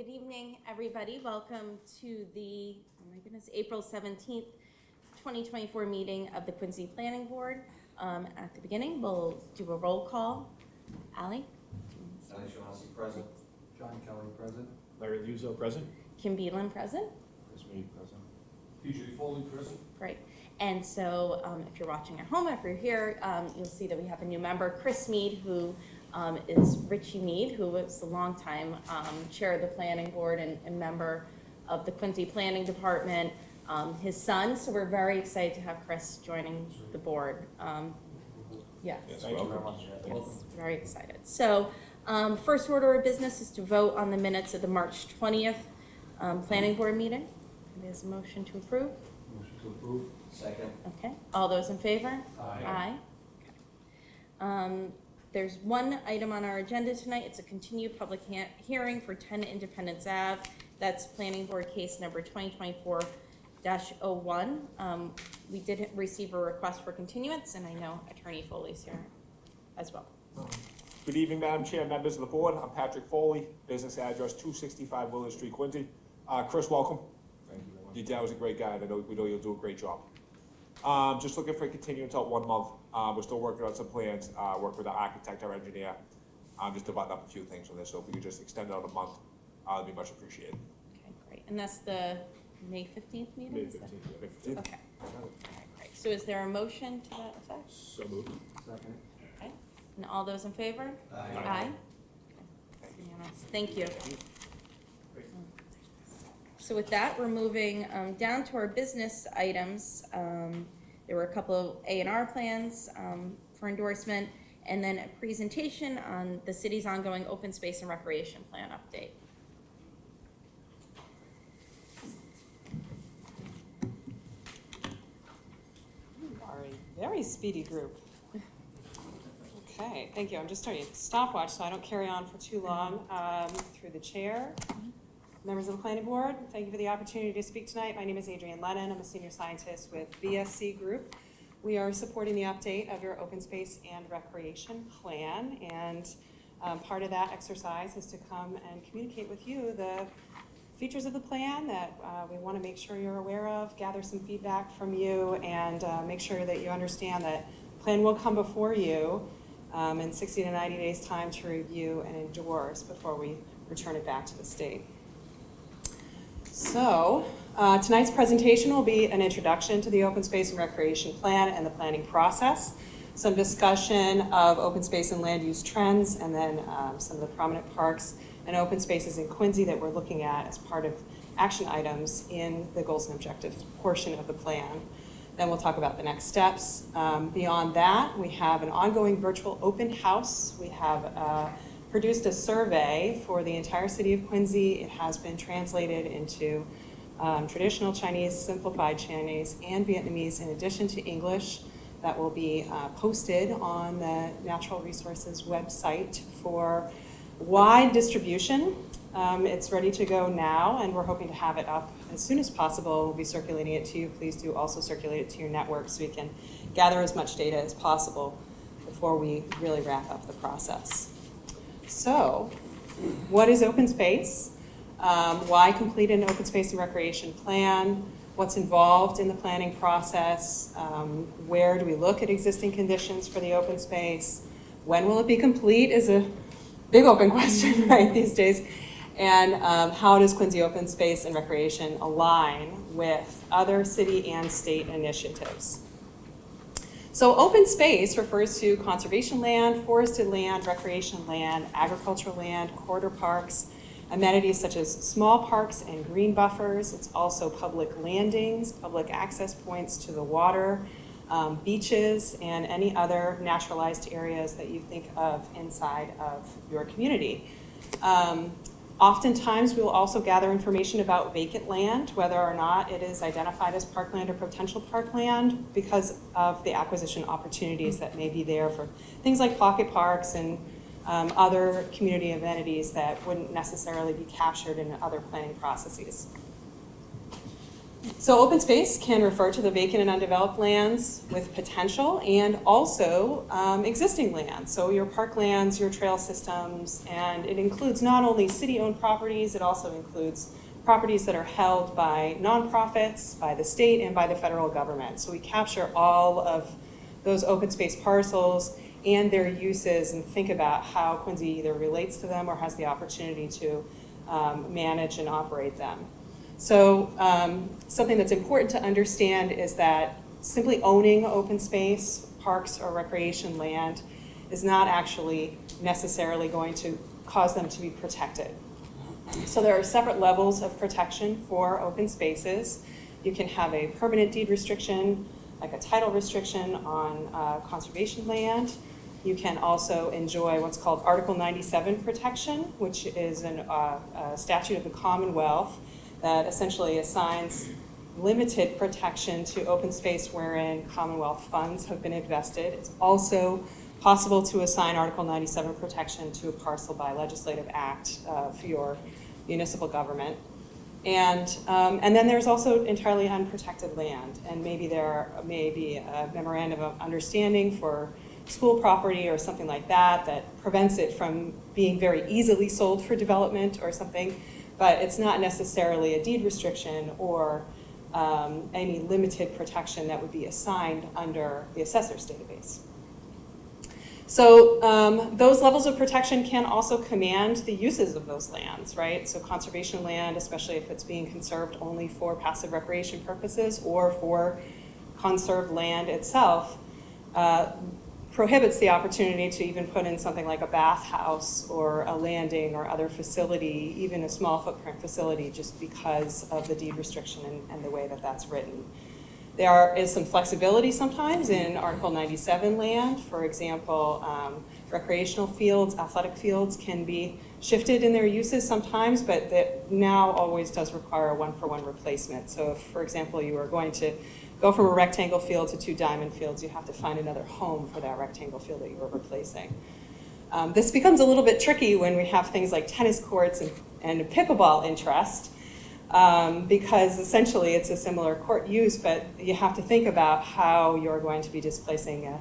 good evening, everybody. Welcome to the, April 17th, 2024 meeting of the Quincy Planning Board. At the beginning, we'll do a roll call. Allie? Sally Shaughnessy present. John Kelly present. Larry Luzo present. Kim Beelan present. Chris Meade present. PJ Foley present. Great. And so if you're watching at home, if you're here, you'll see that we have a new member, Chris Meade, who is Richie Meade, who was the longtime chair of the planning board and member of the Quincy Planning Department, his son. So we're very excited to have Chris joining the board. Yes, Thank you very much. Yes, very excited. So first order of business is to vote on the minutes of the March 20th planning board meeting. There's a motion to approve. Motion to approve. Second. Okay, all those in favor? Aye. Okay. There's one item on our agenda tonight. It's a continued public hearing for 10 Independence Ave. That's planning board case number 2024-01. We did receive a request for continuance, and I know Attorney Foley's here as well. Good evening, Madam Chair, members of the board. I'm Patrick Foley, business address 265 Willard Street, Quincy. Chris, welcome. Thank you very much. Your dad was a great guy, and we know you'll do a great job. Just looking for a continuance out 1 month. We're still working on some plans, work with our architect, our engineer, just to button up a few things on this. So if we could just extend it out a month, it'd be much appreciated. Okay, great. And that's the May 15th meeting? May Is that- 15th. Okay. All right, great. So is there a motion to that effect? So moved. Second. Okay. And all those in favor? Aye. Okay. Unanimous. Thank you. So with that, we're moving down to our business items. There were a couple of A&R plans for endorsement, and then a presentation on the city's ongoing open space and recreation plan update. You are a very speedy group. Okay, thank you. I'm just starting a stopwatch so I don't carry on for too long. Through the chair, members of the planning board, thank you for the opportunity to speak tonight. My name is Adrienne Lennon. I'm a senior scientist with BSC Group. We are supporting the update of your open space and recreation plan, and part of that exercise is to come and communicate with you the features of the plan that we want to make sure you're aware of, gather some feedback from you, and make sure that you understand that the plan will come before you in 60 to 90 days time to review and endorse before we return it back to the state. So tonight's presentation will be an introduction to the open space and recreation plan and the planning process, some discussion of open space and land use trends, and then some of the prominent parks and open spaces in Quincy that we're looking at as part of action items in the goals and objectives portion of the plan. Then we'll talk about the next steps. Beyond that, we have an ongoing virtual open house. We have produced a survey for the entire city of Quincy. It has been translated into traditional Chinese, simplified Chinese, and Vietnamese, in addition to English. That will be posted on the Natural Resources website for wide distribution. It's ready to go now, and we're hoping to have it up as soon as possible. We'll be circulating it to you. Please do also circulate it to your network so we can gather as much data as possible before we really wrap up the process. So, what is open space? Why complete an open space and recreation plan? What's involved in the planning process? Where do we look at existing conditions for the open space? When will it be complete is a big open question, right, these days. And how does Quincy Open Space and Recreation align with other city and state initiatives? So open space refers to conservation land, forested land, recreation land, agricultural land, corridor parks, amenities such as small parks and green buffers. It's also public landings, public access points to the water, beaches, and any other naturalized areas that you think of inside of your community. Oftentimes, we will also gather information about vacant land, whether or not it is identified as parkland or potential parkland, because of the acquisition opportunities that may be there for things like pocket parks and other community amenities that wouldn't necessarily be captured in other planning processes. So open space can refer to the vacant and undeveloped lands with potential and also existing lands. So your parklands, your trail systems, and it includes not only city-owned properties, it also includes properties that are held by nonprofits, by the state, and by the federal government. So we capture all of those open space parcels and their uses and think about how Quincy either relates to them or has the opportunity to manage and operate them. So something that's important to understand is that simply owning open space, parks, or recreation land is not actually necessarily going to cause them to be protected. So there are separate levels of protection for open spaces. You can have a permanent deed restriction, like a title restriction on conservation land. You can also enjoy what's called Article 97 protection, which is a statute of the Commonwealth that essentially assigns limited protection to open space wherein Commonwealth funds have been invested. It's also possible to assign Article 97 protection to a parcel by legislative act for your municipal government. And then there's also entirely unprotected land, and maybe there may be a memorandum of understanding for school property or something like that that prevents it from being very easily sold for development or something, but it's not necessarily a deed restriction or any limited protection that would be assigned under the assessor's database. So those levels of protection can also command the uses of those lands, right? So conservation land, especially if it's being conserved only for passive recreation purposes or for conserved land itself, prohibits the opportunity to even put in something like a bathhouse or a landing or other facility, even a small footprint facility, just because of the deed restriction and the way that that's written. There is some flexibility sometimes in Article 97 land. For example, recreational fields, athletic fields can be shifted in their uses sometimes, but that now always does require a one-for-one replacement. So if, for example, you are going to go from a rectangle field to 2 diamond fields, you have to find another home for that rectangle field that you are replacing. This becomes a little bit tricky when we have things like tennis courts and pickleball interest, because essentially it's a similar court use, but you have to think about how you're going to be displacing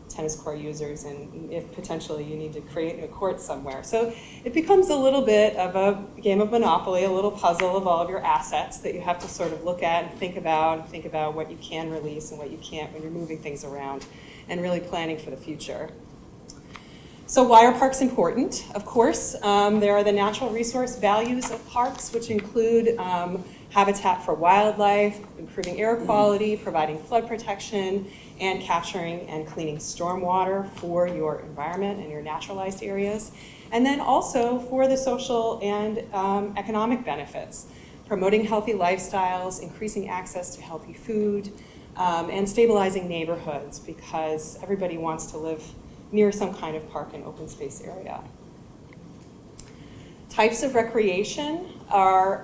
tennis court users and if potentially you need to create a court somewhere. So it becomes a little bit of a game of Monopoly, a little puzzle of all of your assets that you have to sort of look at and think about what you can release and what you can't when you're moving things around and really planning for the future. So why are parks important? Of course, there are the natural resource values of parks, which include habitat for wildlife, improving air quality, providing flood protection, and capturing and cleaning stormwater for your environment and your naturalized areas. And then also for the social and economic benefits, promoting healthy lifestyles, increasing access to healthy food, and stabilizing neighborhoods, because everybody wants to live near some kind of park and open space area. Types of recreation are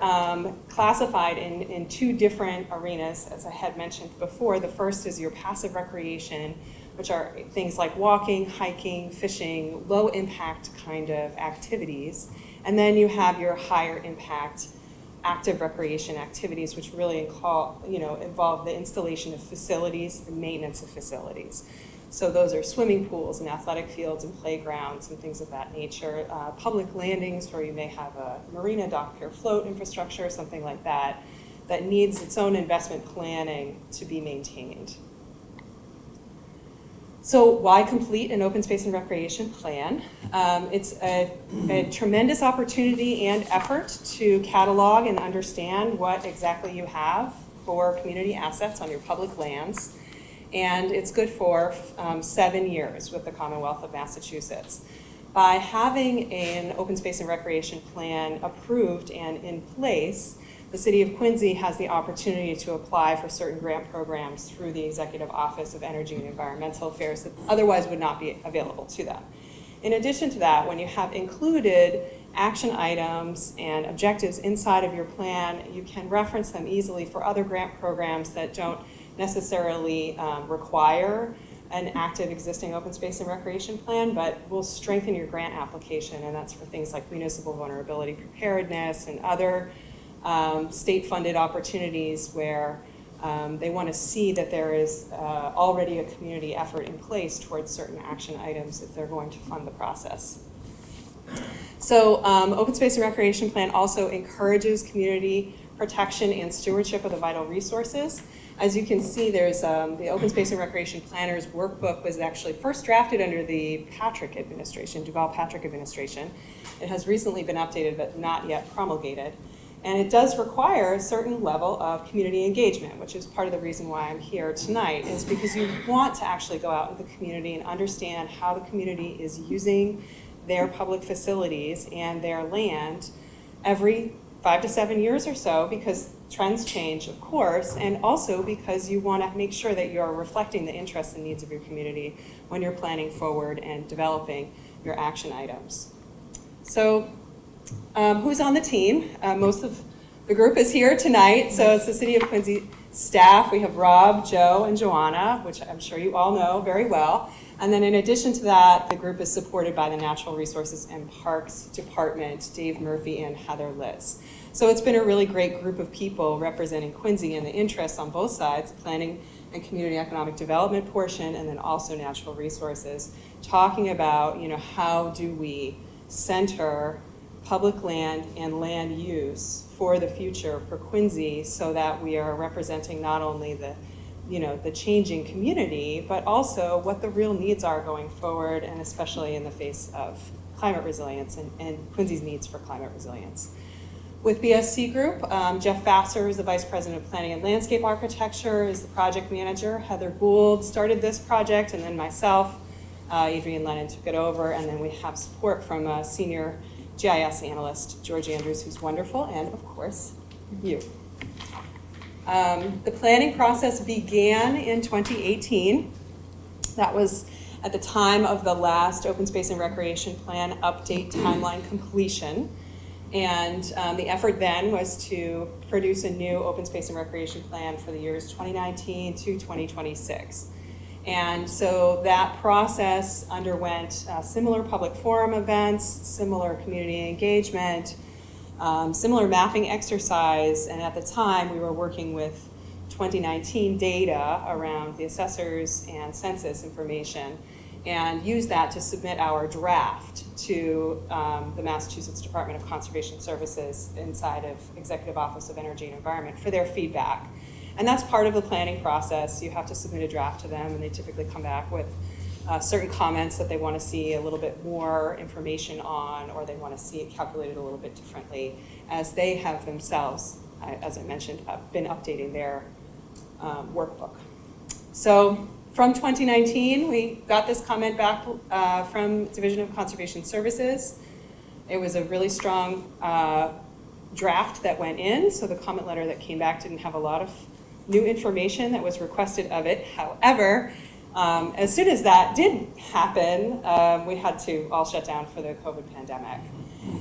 classified in 2 different arenas, as I had mentioned before. The first is your passive recreation, which are things like walking, hiking, fishing, low impact kind of activities. And then you have your higher impact active recreation activities, which really involve the installation of facilities and maintenance of facilities. So those are swimming pools and athletic fields and playgrounds and things of that nature. Public landings where you may have a marina, dock, pier, float infrastructure, something like that, that needs its own investment planning to be maintained. So why complete an open space and recreation plan? It's a tremendous opportunity and effort to catalog and understand what exactly you have for community assets on your public lands. And it's good for 7 years with the Commonwealth of Massachusetts. By having an open space and recreation plan approved and in place, the City of Quincy has the opportunity to apply for certain grant programs through the Executive Office of Energy and Environmental Affairs that otherwise would not be available to them. In addition to that, when you have included action items and objectives inside of your plan, you can reference them easily for other grant programs that don't necessarily require an active existing open space and recreation plan, but will strengthen your grant application, and that's for things like municipal vulnerability preparedness and other state-funded opportunities where they want to see that there is already a community effort in place towards certain action items if they're going to fund the process. So Open Space and Recreation Plan also encourages community protection and stewardship of the vital resources. As you can see, there's the Open Space and Recreation Planners Workbook was actually first drafted under the Patrick administration, Duval-Patrick administration. It has recently been updated but not yet promulgated. And it does require a certain level of community engagement, which is part of the reason why I'm here tonight, is because you want to actually go out into the community and understand how the community is using their public facilities and their land every 5 to 7 years or so, because trends change, of course, and also because you want to make sure that you're reflecting the interests and needs of your community when you're planning forward and developing your action items. So who's on the team? Most of the group is here tonight, so it's the City of Quincy staff. We have Rob, Joe, and Joanna, which I'm sure you all know very well. And then in addition to that, the group is supported by the Natural Resources and Parks Department, Dave Murphy and Heather Liz. So it's been a really great group of people representing Quincy and the interests on both sides, planning and community economic development portion, and then also natural resources, talking about, how do we center public land and land use for the future for Quincy so that we are representing not only the changing community, but also what the real needs are going forward, and especially in the face of climate resilience and Quincy's needs for climate resilience. With BSC Group, Jeff Vassar is the Vice President of Planning and Landscape Architecture, is the project manager. Heather Gould started this project, and then myself, Adrienne Lennon took it over, and then we have support from a senior GIS analyst, George Andrews, who's wonderful, and of course, you. The planning process began in 2018. That was at the time of the last Open Space and Recreation Plan update timeline completion. And the effort then was to produce a new Open Space and Recreation Plan for the years 2019 to 2026. And so that process underwent similar public forum events, similar community engagement, similar mapping exercise, and at the time we were working with 2019 data around the assessors and census information, and used that to submit our draft to the Massachusetts Department of Conservation Services inside of Executive Office of Energy and Environment for their feedback. And that's part of the planning process. You have to submit a draft to them, and they typically come back with certain comments that they want to see a little bit more information on, or they want to see it calculated a little bit differently, as they have themselves, as I mentioned, been updating their workbook. So from 2019, we got this comment back from Division of Conservation Services. It was a really strong draft that went in, so the comment letter that came back didn't have a lot of new information that was requested of it. However, as soon as that did happen, we had to all shut down for the COVID pandemic.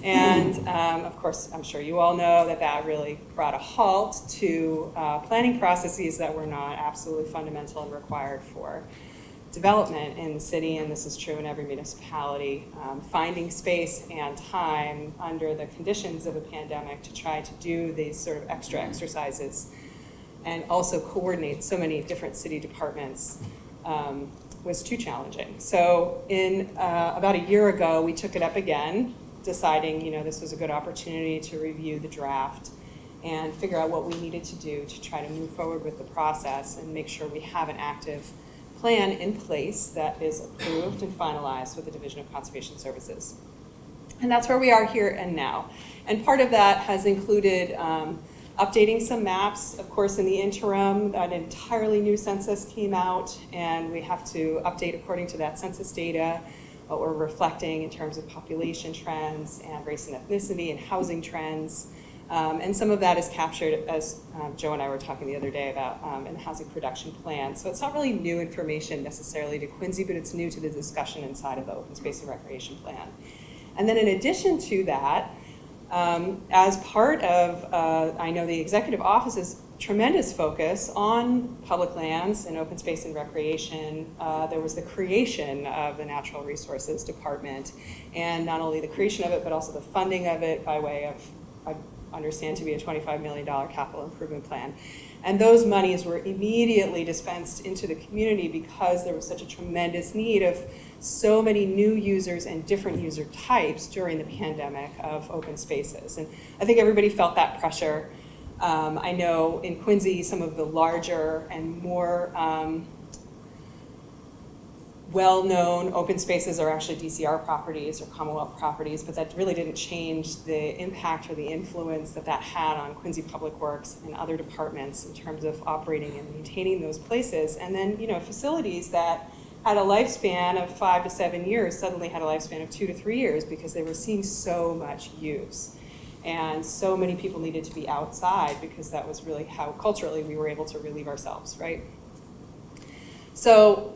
And of course, I'm sure you all know that that really brought a halt to planning processes that were not absolutely fundamental and required for development in the city, and this is true in every municipality. Finding space and time under the conditions of a pandemic to try to do these sort of extra exercises and also coordinate so many different city departments was too challenging. So in about a year ago, we took it up again, deciding this was a good opportunity to review the draft and figure out what we needed to do to try to move forward with the process and make sure we have an active plan in place that is approved and finalized with the Division of Conservation Services. And that's where we are here and now. And part of that has included updating some maps. Of course, in the interim, an entirely new census came out, and we have to update according to that census data what we're reflecting in terms of population trends and race and ethnicity and housing trends. And some of that is captured, as Joe and I were talking the other day about, in the housing production plan. So it's not really new information necessarily to Quincy, but it's new to the discussion inside of the Open Space and Recreation Plan. And then in addition to that, as part of, I know the Executive Office's tremendous focus on public lands and open space and recreation, there was the creation of the Natural Resources Department, and not only the creation of it, but also the funding of it by way of understand to be a $25 million capital improvement plan. And those monies were immediately dispensed into the community because there was such a tremendous need of so many new users and different user types during the pandemic of open spaces. And I think everybody felt that pressure. I know in Quincy, some of the larger and more well-known open spaces are actually DCR properties or Commonwealth properties, but that really didn't change the impact or the influence that that had on Quincy Public Works and other departments in terms of operating and maintaining those places. And then, facilities that had a lifespan of 5 to 7 years suddenly had a lifespan of 2 to 3 years because they were seeing so much use. And so many people needed to be outside because that was really how culturally we were able to relieve ourselves, right? So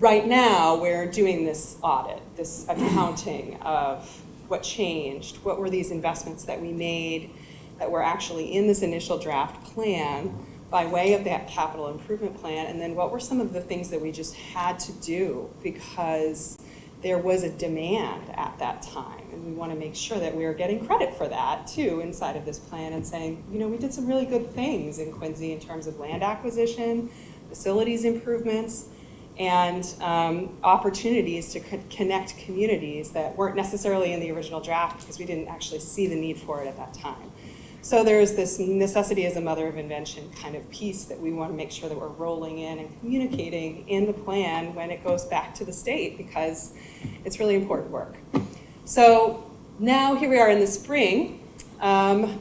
right now, we're doing this audit, this accounting of what changed, what were these investments that we made that were actually in this initial draft plan by way of that capital improvement plan, and then what were some of the things that we just had to do because there was a demand at that time, and we want to make sure that we are getting credit for that too inside of this plan and saying, we did some really good things in Quincy in terms of land acquisition, facilities improvements, and opportunities to connect communities that weren't necessarily in the original draft because we didn't actually see the need for it at that time. So there's this necessity as a mother of invention kind of piece that we want to make sure that we're rolling in and communicating in the plan when it goes back to the state because it's really important work. So now here we are in the spring,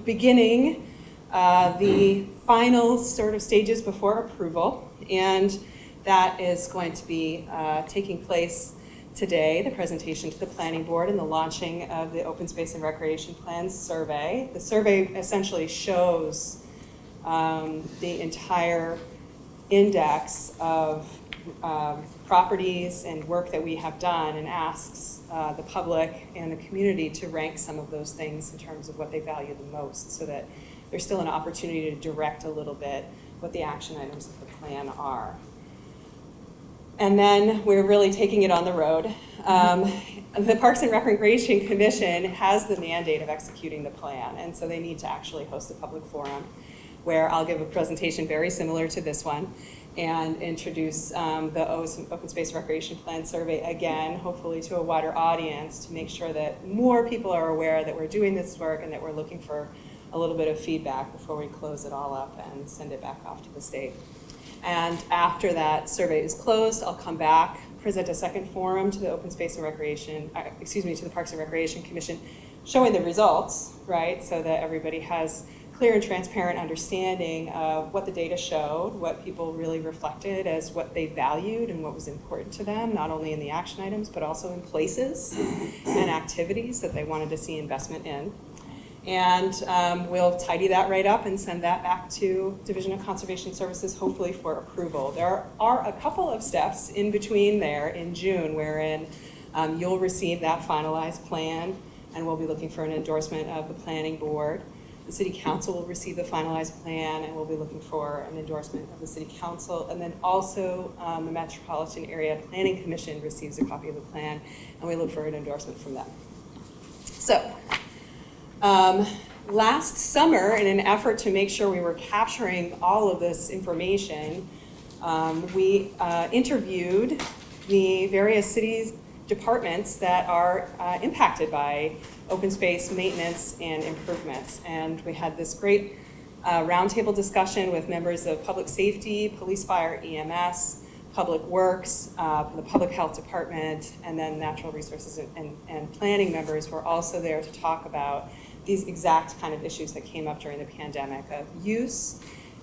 beginning the final sort of stages before approval, and that is going to be taking place today, the presentation to the planning board and the launching of the Open Space and Recreation Plans survey. The survey essentially shows the entire index of properties and work that we have done and asks the public and the community to rank some of those things in terms of what they value the most so that there's still an opportunity to direct a little bit what the action items of the plan are. And then we're really taking it on the road. The Parks and Recreation Commission has the mandate of executing the plan, and so they need to actually host a public forum where I'll give a presentation very similar to this one and introduce the Open Space Recreation Plan survey again, hopefully to a wider audience to make sure that more people are aware that we're doing this work and that we're looking for a little bit of feedback before we close it all up and send it back off to the state. And after that survey is closed, I'll come back, present a second forum to the Open Space and Recreation, to the Parks and Recreation Commission, showing the results, right? So that everybody has clear and transparent understanding of what the data showed, what people really reflected as what they valued and what was important to them, not only in the action items, but also in places and activities that they wanted to see investment in. And we'll tidy that right up and send that back to Division of Conservation Services, hopefully for approval. There are a couple of steps in between there in June wherein you'll receive that finalized plan, and we'll be looking for an endorsement of the planning board. The City Council will receive the finalized plan, and we'll be looking for an endorsement of the City Council. And then also the Metropolitan Area Planning Commission receives a copy of the plan, and we look for an endorsement from them. So. Last summer, in an effort to make sure we were capturing all of this information, we interviewed the various cities departments that are impacted by open space maintenance and improvements. And we had this great roundtable discussion with members of public safety, police, fire, EMS, public works, the public health department, and then natural resources and planning members were also there to talk about these exact kind of issues that came up during the pandemic of use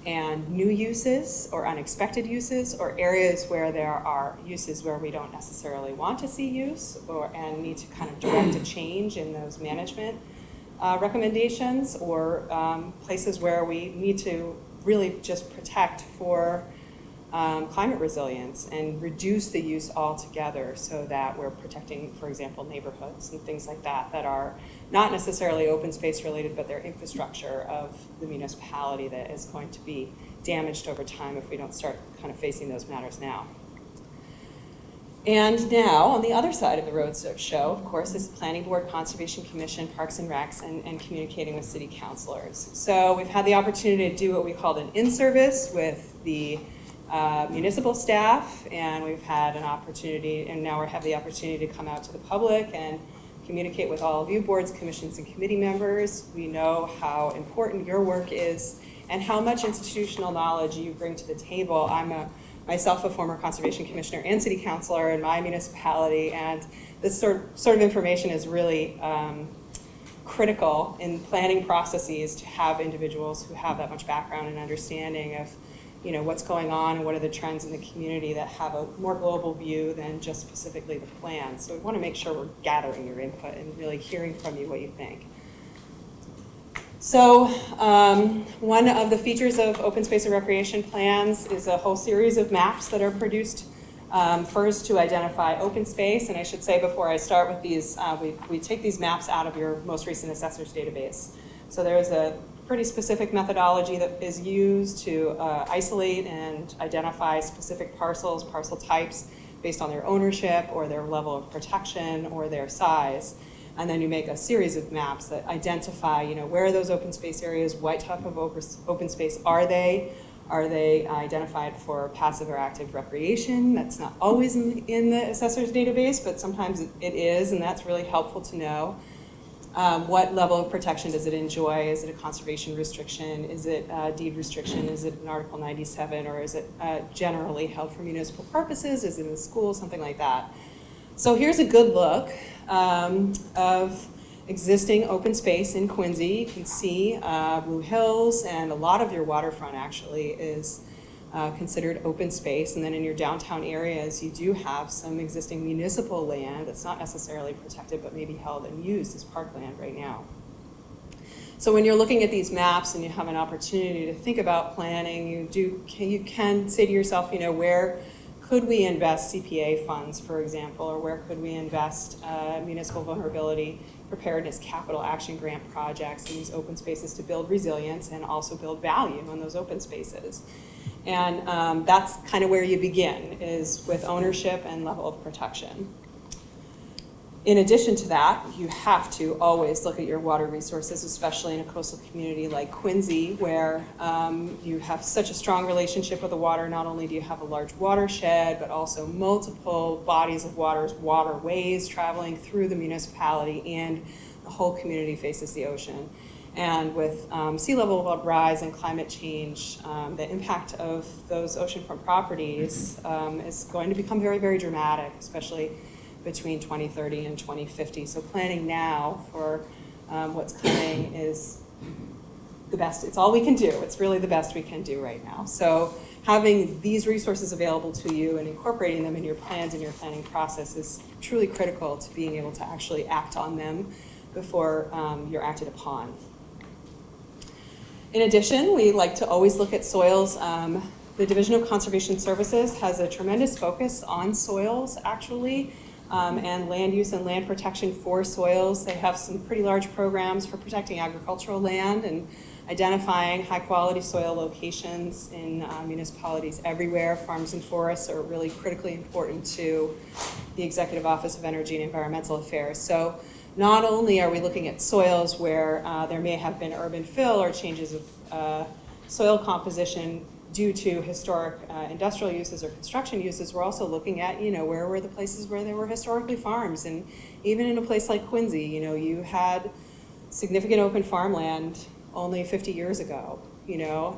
and new uses or unexpected uses or areas where there are uses where we don't necessarily want to see use and need to kind of direct a change in those management recommendations or places where we need to really just protect for climate resilience and reduce the use altogether so that we're protecting, for example, neighborhoods and things like that that are not necessarily open space related, but they're infrastructure of the municipality that is going to be damaged over time if we don't start kind of facing those matters now. And now, on the other side of the road show, of course, is Planning Board, Conservation Commission, Parks and Recs, and communicating with city councilors. So we've had the opportunity to do what we called an in-service with the municipal staff, and we've had an opportunity, and now we have the opportunity to come out to the public and communicate with all of you, boards, commissions, and committee members. We know how important your work is and how much institutional knowledge you bring to the table. I'm myself a former conservation commissioner and city councilor in my municipality, and this sort of information is really critical in planning processes to have individuals who have that much background and understanding of what's going on and what are the trends in the community that have a more global view than just specifically the plan. So we want to make sure we're gathering your input and really hearing from you what you think. So one of the features of open space and recreation plans is a whole series of maps that are produced first to identify open space. And I should say before I start with these, we take these maps out of your most recent assessor's database. So there is a pretty specific methodology that is used to isolate and identify specific parcels, parcel types based on their ownership or their level of protection or their size. And then you make a series of maps that identify, where are those open space areas, what type of open space are they? Are they identified for passive or active recreation? That's not always in the assessor's database, but sometimes it is, and that's really helpful to know. What level of protection does it enjoy? Is it a conservation restriction? Is it a deed restriction? Is it an Article 97? Or is it generally held for municipal purposes? Is it in a school? Something like that. So here's a good look of existing open space in Quincy. You can see Blue Hills, and a lot of your waterfront actually is considered open space. And then in your downtown areas, you do have some existing municipal land that's not necessarily protected, but maybe held and used as parkland right now. So when you're looking at these maps and you have an opportunity to think about planning, you can say to yourself, where could we invest CPA funds, for example, or where could we invest municipal vulnerability preparedness capital action grant projects in these open spaces to build resilience and also build value on those open spaces. And that's kind of where you begin, is with ownership and level of protection. In addition to that, you have to always look at your water resources, especially in a coastal community like Quincy, where you have such a strong relationship with the water. Not only do you have a large watershed, but also multiple bodies of waterways traveling through the municipality, and the whole community faces the ocean. And with sea level rise and climate change, the impact of those oceanfront properties is going to become very, very dramatic, especially between 2030 and 2050. So planning now for what's coming is the best. It's all we can do. It's really the best we can do right now. So having these resources available to you and incorporating them in your plans and your planning process is truly critical to being able to actually act on them before you're acted upon. In addition, we like to always look at soils. The Division of Conservation Services has a tremendous focus on soils, actually, and land use and land protection for soils. They have some pretty large programs for protecting agricultural land and identifying high-quality soil locations in municipalities everywhere. Farms and forests are really critically important to the Executive Office of Energy and Environmental Affairs. So not only are we looking at soils where there may have been urban fill or changes of soil composition due to historic industrial uses or construction uses, we're also looking at, where were the places where there were historically farms. And even in a place like Quincy, you had significant open farmland only 50 years ago,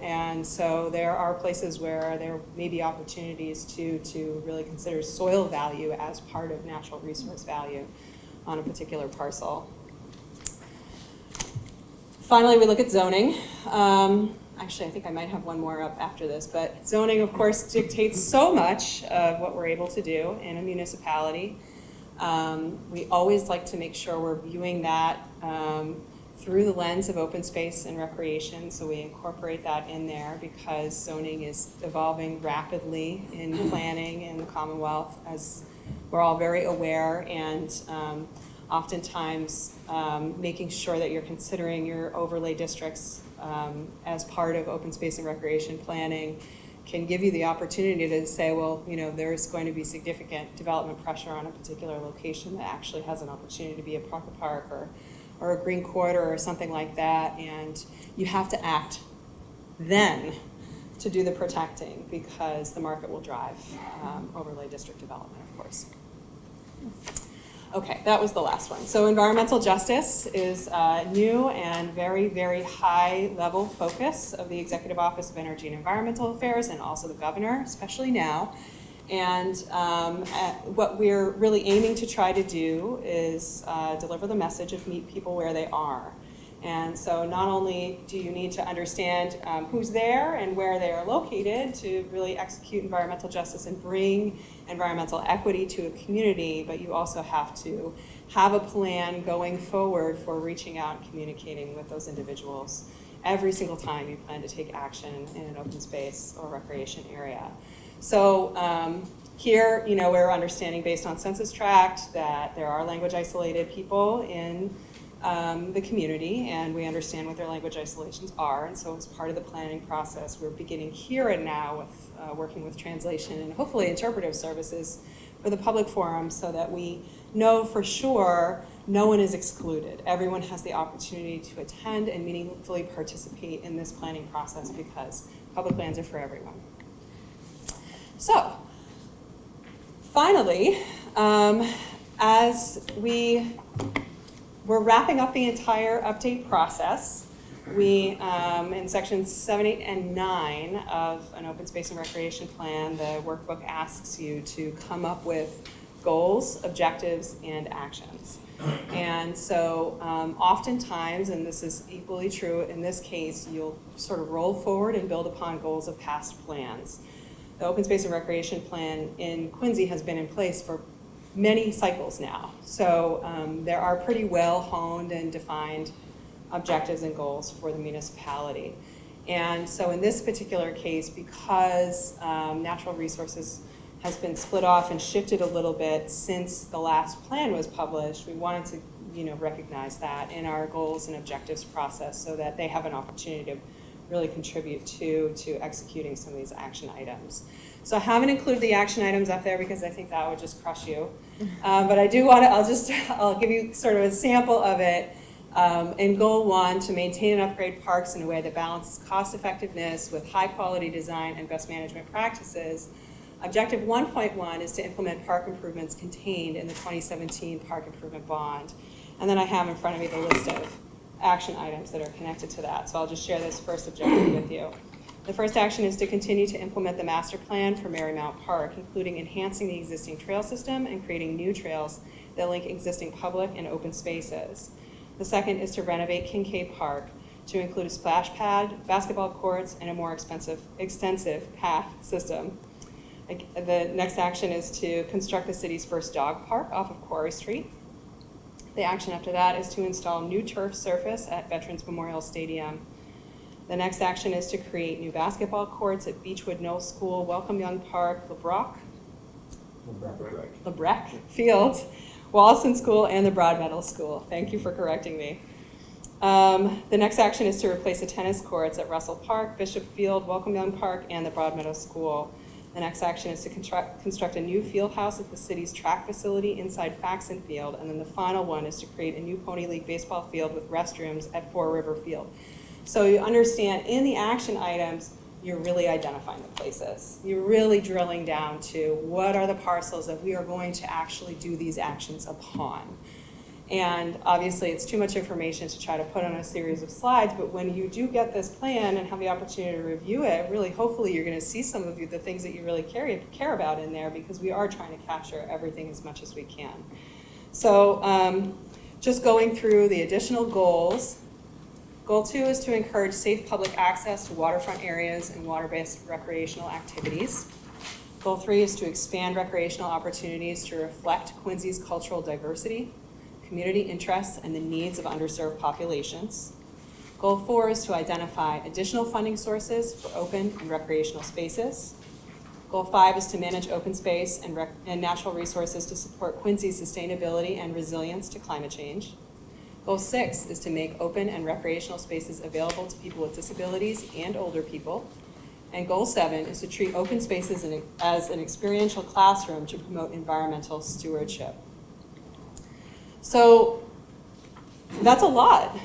and so there are places where there may be opportunities to really consider soil value as part of natural resource value on a particular parcel. Finally, we look at zoning. Actually, I think I might have one more up after this, but zoning, of course, dictates so much of what we're able to do in a municipality. We always like to make sure we're viewing that through the lens of open space and recreation, so we incorporate that in there because zoning is evolving rapidly in planning in the Commonwealth, as we're all very aware, and oftentimes making sure that you're considering your overlay districts as part of open space and recreation planning can give you the opportunity to say, well, there's going to be significant development pressure on a particular location that actually has an opportunity to be a pocket park or a green quarter or something like that, and you have to act then to do the protecting, because the market will drive overlay district development, of course. Okay, that was the last one. So environmental justice is a new and very, very high level focus of the Executive Office of Energy and Environmental Affairs, and also the governor, especially now. And what we're really aiming to try to do is deliver the message of meet people where they are. And so not only do you need to understand who's there and where they are located to really execute environmental justice and bring environmental equity to a community, but you also have to have a plan going forward for reaching out and communicating with those individuals every single time you plan to take action in an open space or recreation area. So here, we're understanding based on census tract that there are language isolated people in the community, and we understand what their language isolations are. And so as part of the planning process, we're beginning here and now with working with translation and hopefully interpretive services for the public forum, so that we know for sure no one is excluded. Everyone has the opportunity to attend and meaningfully participate in this planning process, because public lands are for everyone. So finally, as we're wrapping up the entire update process, we, in sections 7, 8, and 9 of an open space and recreation plan, the workbook asks you to come up with goals, objectives, and actions. And so oftentimes, and this is equally true in this case, you'll sort of roll forward and build upon goals of past plans. The open space and recreation plan in Quincy has been in place for many cycles now. So there are pretty well honed and defined objectives and goals for the municipality. And so in this particular case, because natural resources has been split off and shifted a little bit since the last plan was published, we wanted to recognize that in our goals and objectives process, so that they have an opportunity to really contribute to executing some of these action items. So I haven't included the action items up there because I think that would just crush you. But I do want to, I'll give you sort of a sample of it. In goal 1, to maintain and upgrade parks in a way that balances cost effectiveness with high quality design and best management practices. Objective 1.1 is to implement park improvements contained in the 2017 Park Improvement Bond. And then I have in front of me the list of action items that are connected to that. So I'll just share this first objective with you. The first action is to continue to implement the master plan for Marymount Park, including enhancing the existing trail system and creating new trails that link existing public and open spaces. The second is to renovate Kincaid Park to include a splash pad, basketball courts, and a more extensive path system. The next action is to construct the city's first dog park off of Quarry Street. The action after that is to install new turf surface at Veterans Memorial Stadium. The next action is to create new basketball courts at Beechwood Knoll School, Welcome Young Park, LeBrec Field, Wollaston School, and the Broadmeadow School. Thank you for correcting me. The next action is to replace the tennis courts at Russell Park, Bishop Field, Welcome Young Park, and the Broadmeadow School. The next action is to construct a new field house at the city's track facility inside Faxon Field. And then the final one is to create a new Pony League baseball field with restrooms at Fore River Field. So you understand, in the action items, you're really identifying the places. You're really drilling down to what are the parcels that we are going to actually do these actions upon. And obviously it's too much information to try to put on a series of slides, but when you do get this plan and have the opportunity to review it, really hopefully you're gonna see some of the things that you really care about in there, because we are trying to capture everything as much as we can. So just going through the additional goals. Goal 2 is to encourage safe public access to waterfront areas and water-based recreational activities. Goal 3 is to expand recreational opportunities to reflect Quincy's cultural diversity, community interests, and the needs of underserved populations. Goal 4 is to identify additional funding sources for open and recreational spaces. Goal 5 is to manage open space and natural resources to support Quincy's sustainability and resilience to climate change. Goal 6 is to make open and recreational spaces available to people with disabilities and older people. And goal 7 is to treat open spaces as an experiential classroom to promote environmental stewardship. So that's a lot.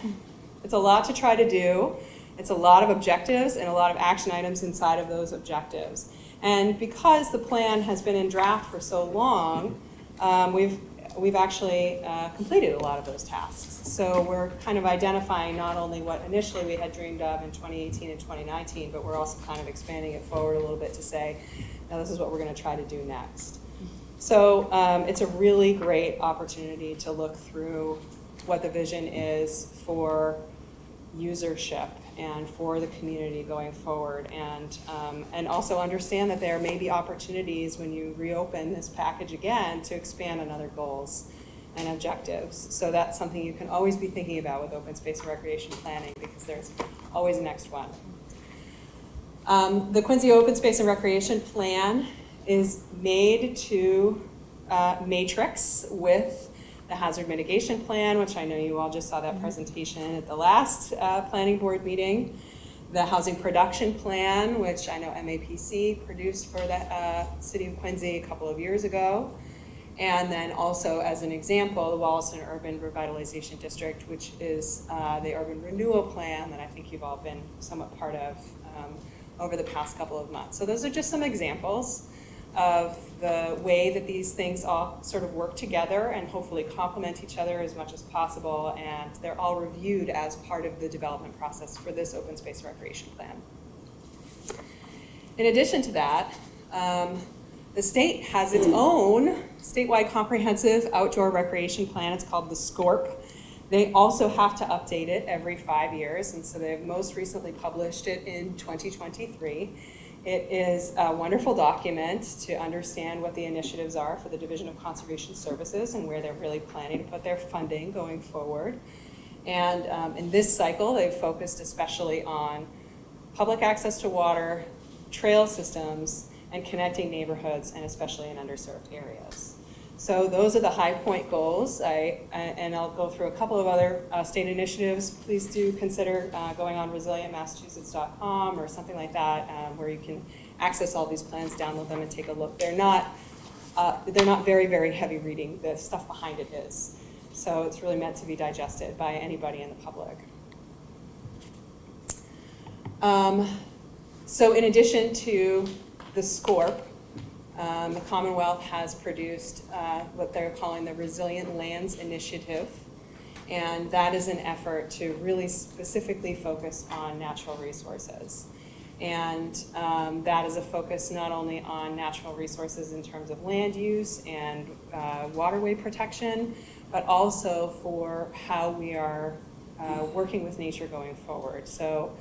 It's a lot to try to do. It's a lot of objectives and a lot of action items inside of those objectives. And because the plan has been in draft for so long, we've actually completed a lot of those tasks. So we're kind of identifying not only what initially we had dreamed of in 2018 and 2019, but we're also kind of expanding it forward a little bit to say, now this is what we're going to try to do next. So it's a really great opportunity to look through what the vision is for usership and for the community going forward, and also understand that there may be opportunities when you reopen this package again to expand on other goals and objectives. So that's something you can always be thinking about with open space and recreation planning, because there's always a next one. The Quincy Open Space and Recreation Plan is made to matrix with the hazard mitigation plan, which I know you all just saw that presentation at the last planning board meeting. The housing production plan, which I know MAPC produced for the city of Quincy a couple of years ago. And then also, as an example, the Wollaston Urban Revitalization District, which is the urban renewal plan that I think you've all been somewhat part of over the past couple of months. So those are just some examples of the way that these things all sort of work together and hopefully complement each other as much as possible, and they're all reviewed as part of the development process for this open space recreation plan. In addition to that, the state has its own statewide comprehensive outdoor recreation plan. It's called the SCORP. They also have to update it every 5 years, and so they've most recently published it in 2023. It is a wonderful document to understand what the initiatives are for the Division of Conservation Services and where they're really planning to put their funding going forward. And in this cycle, they've focused especially on public access to water, trail systems, and connecting neighborhoods, and especially in underserved areas. So those are the high point goals. And I'll go through a couple of other state initiatives. Please do consider going on resilientmassachusetts.com or something like that, where you can access all these plans, download them, and take a look. They're not very, very heavy reading. The stuff behind it is. So it's really meant to be digested by anybody in the public. So in addition to the SCORP, the Commonwealth has produced what they're calling the Resilient Lands Initiative, and that is an effort to really specifically focus on natural resources. And that is a focus not only on natural resources in terms of land use and waterway protection, but also for how we are working with nature going forward. So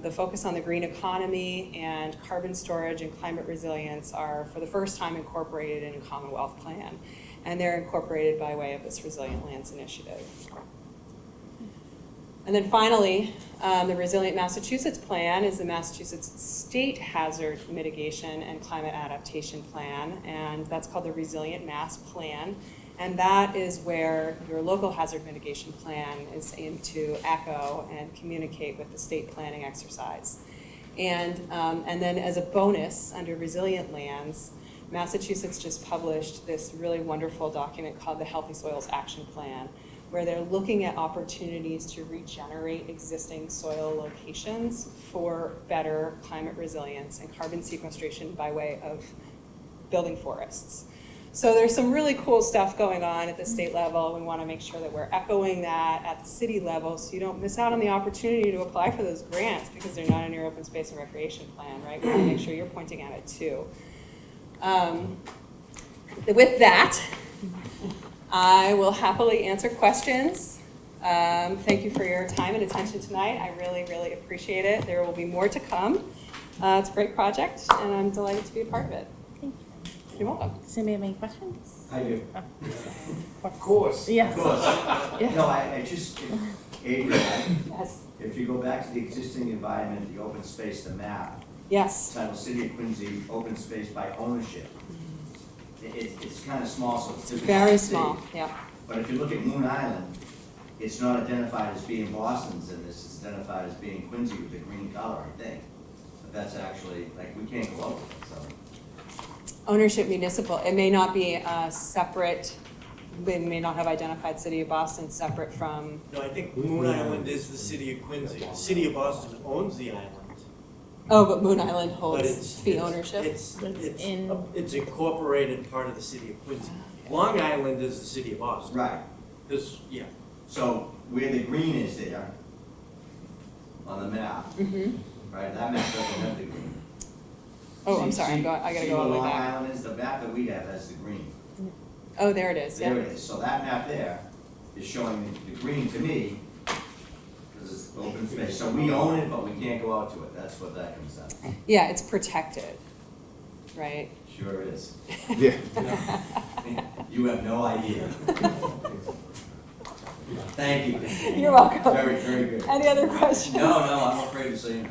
the focus on the green economy and carbon storage and climate resilience are for the first time incorporated in a Commonwealth plan, and they're incorporated by way of this Resilient Lands Initiative. And then finally, the Resilient Massachusetts Plan is the Massachusetts State Hazard Mitigation and Climate Adaptation Plan, and that's called the Resilient Mass Plan. And that is where your local hazard mitigation plan is aimed to echo and communicate with the state planning exercise. And then as a bonus, under Resilient Lands, Massachusetts just published this really wonderful document called the Healthy Soils Action Plan, where they're looking at opportunities to regenerate existing soil locations for better climate resilience and carbon sequestration by way of building forests. So there's some really cool stuff going on at the state level. We want to make sure that we're echoing that at the city level so you don't miss out on the opportunity to apply for those grants because they're not in your open space and recreation plan, right? We want to make sure you're pointing at it too. With that, I will happily answer questions. Thank you for your time and attention tonight. I really, really appreciate it. There will be more to come. It's a great project, and I'm delighted to be a part of it. Thank you. You're welcome. Does anybody have any questions? I do. Of course. Yes. Of course. Yeah. No, I just, Adrian, Yes. if you go back to the existing environment, the open space, the map, Yes. title City of Quincy, open space by ownership. It's kind of small, so it's difficult Very to see. small, yeah. But if you look at Moon Island, it's not identified as being Boston's in this, it's identified as being Quincy with the green color, I think. that's actually, like, we can't go out with it, so. Ownership municipal, it may not be separate, they may not have identified City of Boston separate from, No, I think Moon Island is the city of Quincy. The city of Boston owns the island. oh, but Moon Island But holds it's. fee it's- ownership? It's incorporated part of the city of Quincy. Long Island is the city of Boston. Right, This, yeah. so where the green is there, on the map, Mhm. right, that map doesn't have the green. Oh, I'm See- sorry, see- I gotta see go all the way where Long back. Island is, the map that we have has the green. Oh, there it is, There yeah. it is, so that map there is showing the green to me, because it's open space, so we own it, but we can't go out to it, that's what that comes down to. Yeah, it's protected, right? Sure it is. Yeah. You have no idea. Thank you. You're welcome. Very, very good. Any other questions? No, I'm afraid to say no.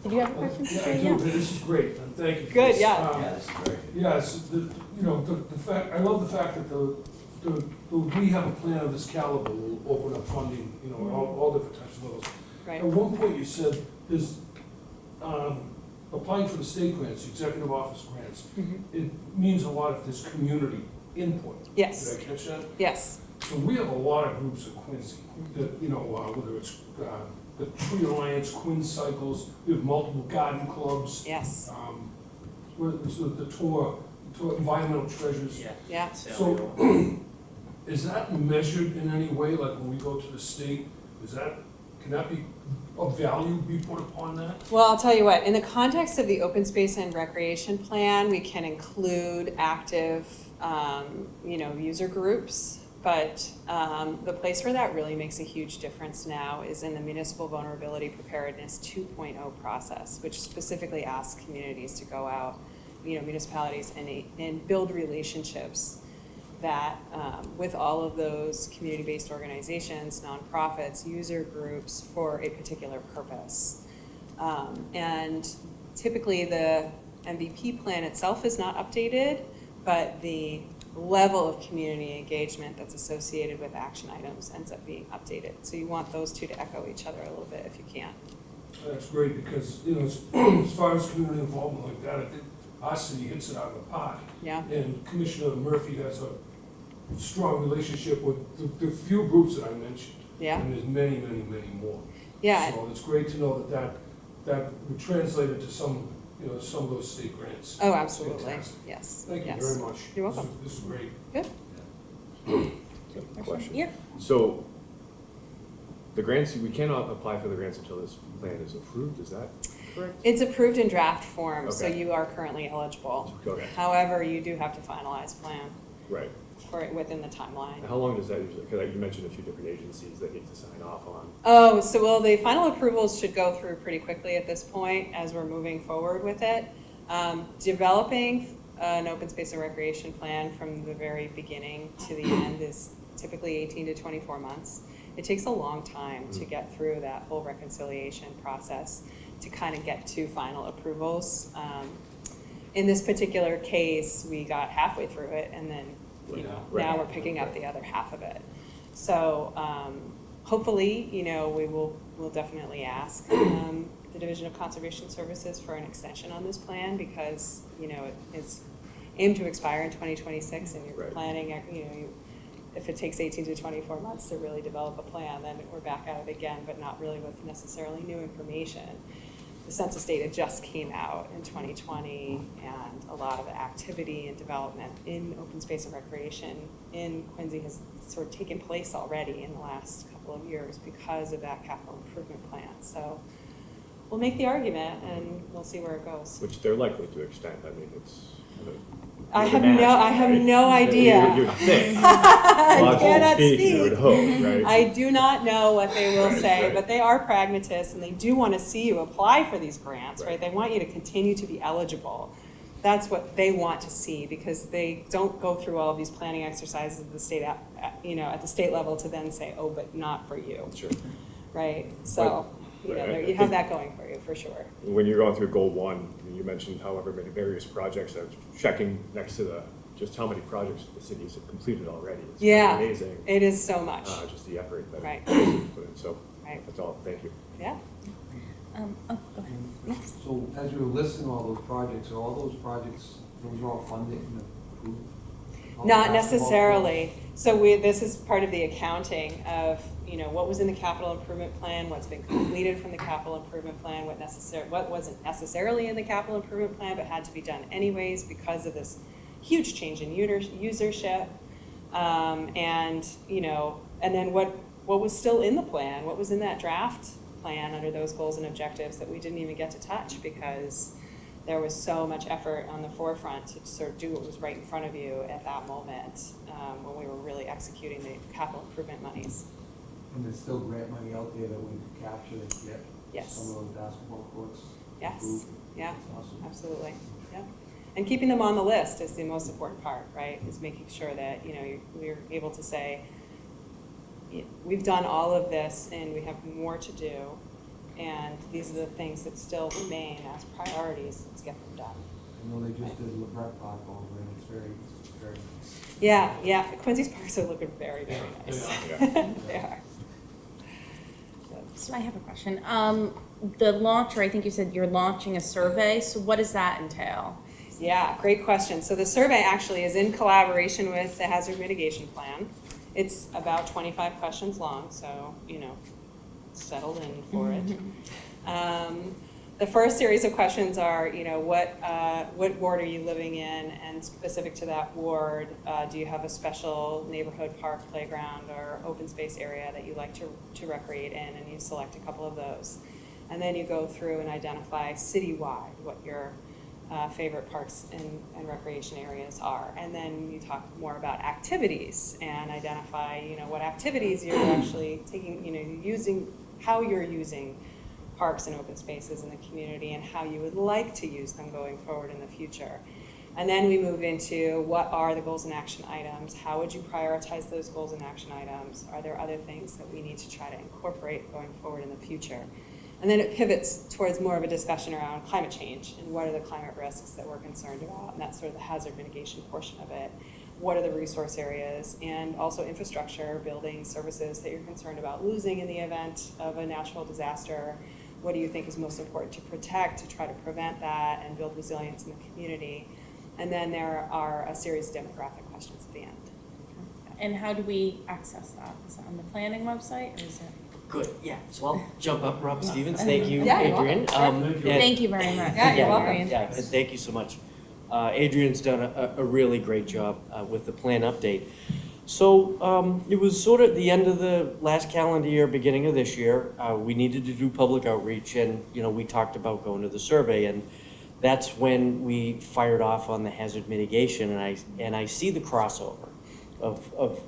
Did you have a question? Yeah, I do, this is great, and thank you. for Good, this. yeah. Yeah, this is very good. Yes, the fact, I love the fact that we have a plan of this caliber will open up funding, all different types of levels. Right, At one point, you said there's, applying for the state grants, executive office grants, Mhm. it means a lot if there's community input. yes, Did I catch that? yes, So we have a lot of groups in Quincy, that, whether it's the Tree Alliance, Quinn Cycles, we have multiple garden clubs, yes, the tour, environmental treasures. yeah. So, is that measured in any way, like when we go to the state, can that be, of value be put upon that? Well, I'll tell you what, in the context of the open space and recreation plan, we can include active, user groups. But the place where that really makes a huge difference now is in the Municipal Vulnerability Preparedness 2.0 process, which specifically asks communities to go out, municipalities, and build relationships that with all of those community-based organizations, nonprofits, user groups for a particular purpose. And typically the MVP plan itself is not updated, but the level of community engagement that's associated with action items ends up being updated. So you want those two to echo each other a little bit if you can. That's great, because, as far as community involvement like that, I think our city hits it out of the park. Yeah, And Commissioner Murphy has a strong relationship with the few groups that I mentioned. yeah, And there's many, many, many more. yeah. So it's great to know that would translate into some of those state grants. Oh, absolutely, Fantastic. yes, Thank you yes. very much. You're welcome. This is great. Question. Yeah. So, the grants, we cannot apply for the grants until this plan is approved, is that correct? It's approved in draft form, so Okay. you are currently eligible. Okay, However, you do have to finalize plan right. for it within the timeline. And how long does that usually, because you mentioned a few different agencies that need to sign off on. Oh, so the final approvals should go through pretty quickly at this point as we're moving forward with it. Developing an open space and recreation plan from the very beginning to the end is typically 18 to 24 months. It takes a long time to get through that whole reconciliation process to kind of get to final approvals. In this particular case, we got halfway through it and then, Right. now we're picking up the other half of it. So, hopefully, we'll definitely ask, the Division of Conservation Services for an extension on this plan because, it's aimed to expire in 2026 and you're Right. planning, if it takes 18 to 24 months to really develop a plan, then we're back at it again, but not really with necessarily new information. The census data just came out in 2020 and a lot of activity and development in open space and recreation in Quincy has sort of taken place already in the last couple of years because of that capital improvement plan. So we'll make the argument and we'll see where it goes. Which they're likely to extend, I mean, it's. I have no idea. You would think. I Logically cannot speaking, you would speak. hope, right? I do not know what they will Right, say, right. but they are pragmatists and they do want to see you apply for these grants, right? Right. They want you to continue to be eligible. That's what they want to see because they don't go through all of these planning exercises at the state, at the state level to then say, oh, but not for you, Sure. right? So, Right, I you have think- that going for you, for sure. When you're going through goal one, you mentioned however many various projects, I was checking next to just how many projects the cities have completed already. It's kind of Yeah. amazing, It is so much, just the effort that. Right. is put in. So, right? that's all, thank you. Yeah. Oh, go ahead. Yes. So as you were listing all those projects, are all those projects, those are all funded and approved? All the Not basketball necessarily. So this is part of the accounting of, what was in the capital improvement plan, what's been completed from the capital improvement plan, what wasn't necessarily in the capital improvement plan, but had to be done anyways because of this huge change in usership. And then what was still in the plan, what was in that draft plan under those goals and objectives that we didn't even get to touch because there was so much effort on the forefront to sort of do what was right in front of you at that moment when we were really executing the capital improvement monies. And there's still grant money out there that we could capture and get Yes. some of those basketball courts Yes, approved? yeah, That's awesome. absolutely, yeah. And keeping them on the list is the most important part, right? Is making sure that, we're able to say, we've done all of this and we have more to do. And these are the things that still remain as priorities. Let's get them done. I know they just did LeBret Park over and it's very, very nice. Yeah. Quincy's parks are looking very, very nice. They are. So I have a question. The launcher, I think you said you're launching a survey, so what does that entail? Yeah, great question. So the survey actually is in collaboration with the hazard mitigation plan. It's about 25 questions long, so, settled in for it. The first series of questions are, what ward are you living in? And specific to that ward, do you have a special neighborhood park, playground, or open space area that you like to recreate in? And you select a couple of those. And then you go through and identify citywide what your favorite parks and recreation areas are. And then you talk more about activities and identify, what activities you're actually taking, how you're using parks and open spaces in the community and how you would like to use them going forward in the future. And then we move into what are the goals and action items? How would you prioritize those goals and action items? Are there other things that we need to try to incorporate going forward in the future? And then it pivots towards more of a discussion around climate change and what are the climate risks that we're concerned about, and that's sort of the hazard mitigation portion of it. What are the resource areas and also infrastructure, buildings, services that you're concerned about losing in the event of a natural disaster? What do you think is most important to protect, to try to prevent that and build resilience in the community? And then there are a series of demographic questions at the end. And how do we access that? Is it on the planning website or is it? Good, yeah, so I'll jump up, Rob Stevens, thank you, Yeah, you're Adrian. Thank you. Thank you very much. Yeah, you're welcome. Very Yeah, interesting. thank you so much. Adrian's done a really great job with the plan update. So it was sort of the end of the last calendar year, beginning of this year. We needed to do public outreach and, we talked about going to the survey, and that's when we fired off on the hazard mitigation, and I see the crossover of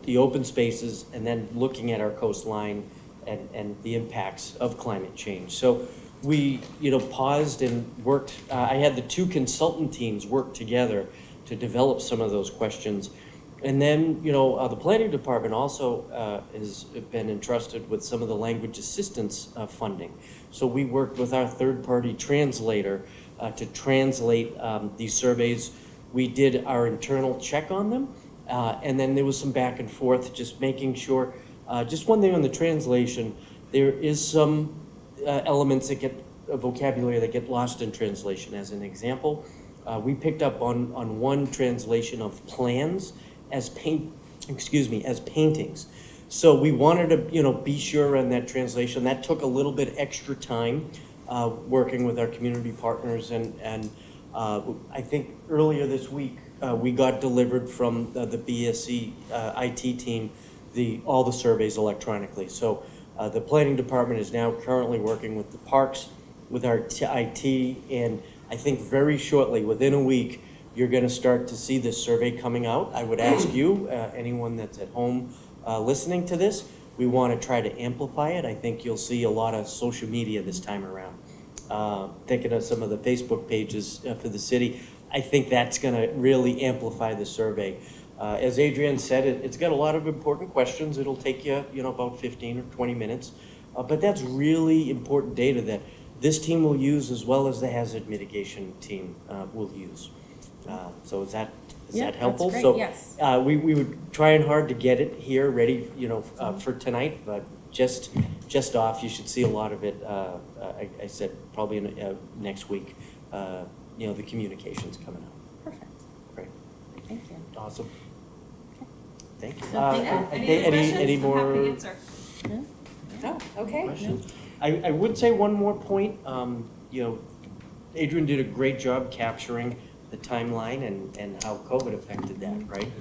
the open spaces and then looking at our coastline and the impacts of climate change. So we, paused and worked. I had the two consultant teams work together to develop some of those questions. And then, the planning department also has been entrusted with some of the language assistance funding. So we worked with our third-party translator to translate these surveys. We did our internal check on them, and then there was some back and forth, just making sure. Just one thing on the translation, there is some elements that get vocabulary that get lost in translation. As an example, we picked up on one translation of plans as paintings. So we wanted to, be sure on that translation. That took a little bit extra time, working with our community partners, and I think earlier this week we got delivered from the BSC IT team all the surveys electronically. So the planning department is now currently working with the parks, with our IT, and I think very shortly, within a week, you're going to start to see this survey coming out. I would ask you, anyone that's at home listening to this, we want to try to amplify it. I think you'll see a lot of social media this time around. Thinking of some of the Facebook pages for the city, I think that's going to really amplify the survey. As Adrian said, it's got a lot of important questions. It'll take you, about 15 or 20 minutes. But that's really important data that this team will use as well as the hazard mitigation team will use. So is that helpful? That's great, So yes. we were trying hard to get it here ready, for tonight, but just off. You should see a lot of it, I said, probably next week. You know, the communication's coming out. Perfect, Great. thank you. Awesome. Thank you. Well, thank you. Any other questions? Any I'm more happy to answer. No? No, okay. questions? I would say one more point. You know, Adrian did a great job capturing the timeline and how COVID affected that, right?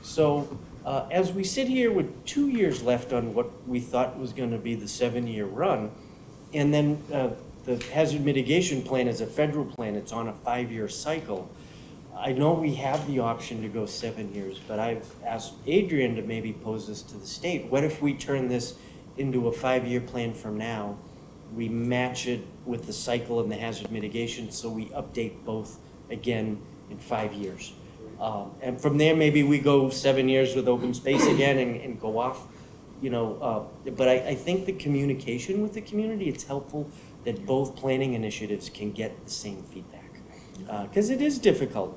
So as we sit here with 2 years left on what we thought was going to be the 7-year run, and then the hazard mitigation plan is a federal plan, it's on a 5-year cycle. I know we have the option to go 7 years, but I've asked Adrian to maybe pose this to the state. What if we turn this into a 5-year plan from now? We match it with the cycle and the hazard mitigation, so we update both again in 5 years. And from there, maybe we go 7 years with open space again and go off, you know. But I think the communication with the community, it's helpful that both planning initiatives can get the same feedback. Because it is difficult,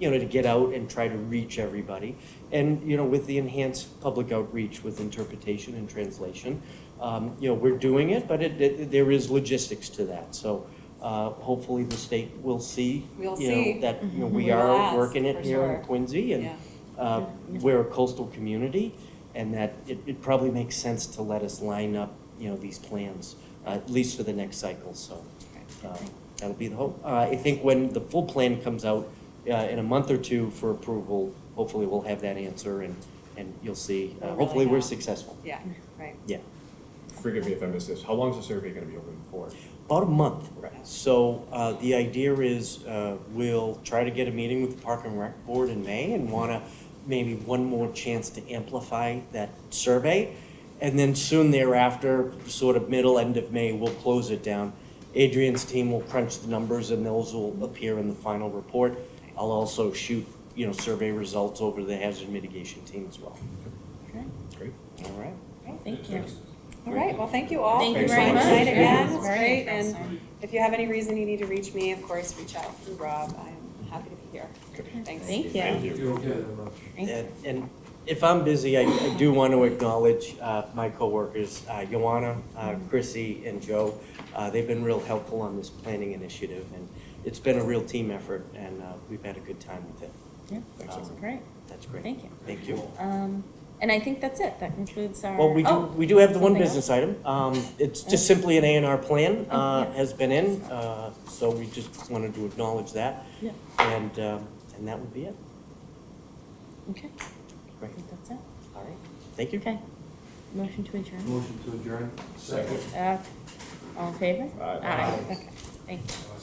you know, to get out and try to reach everybody. And, you know, with the enhanced public outreach with interpretation and translation, you know, we're doing it, but there is logistics to that. So hopefully the state will see, We'll you see. know, that you know, We we will are ask, working for it here in sure. Quincy, and Yeah. we're a coastal community, and that it probably makes sense to let us line up, you know, these plans, at least for the next cycle, so. That'll be the hope. I think when the full plan comes out in a month or two for approval, hopefully we'll have that answer, and you'll see, We'll hopefully really we're have- successful. Yeah, right. Yeah, Forgive me if I missed this. How long is the survey gonna be open for? about a month. Right. So the idea is we'll try to get a meeting with the Park and Rec Board in May and want to maybe one more chance to amplify that survey. And then soon thereafter, sort of middle, end of May, we'll close it down. Adrian's team will crunch the numbers and those will appear in the final report. I'll also shoot, you know, survey results over to the hazard mitigation team as well. Okay, Great. All right. okay, thank you. All right, well, thank you all. Thank you for very your much. time tonight again. Yeah, It's very great, and interesting. if you have any reason you need to reach me, of course, reach out through Rob. I'm happy to be here. Thanks. Thank you. Thank you. Thank you very much. Thank you. And if I'm busy, I do want to acknowledge my coworkers, Joanna, Chrissy, and Joe. They've been real helpful on this planning initiative, and it's been a real team effort, and we've had a good time with it. Yeah, Thanks, that's great. That's great. Thank you. Thank you. And I think that's it. That concludes our. Well, oh, we do have the one something business item. It's just simply an A&R plan Oh, yeah. has been in, so we just wanted to acknowledge that. Yeah. And that would be it. Okay, I Great. think that's it. All right. Thank you. Okay. Motion to adjourn. Motion to adjourn. Second. All in favor? Aye. Aye. Okay, thank you.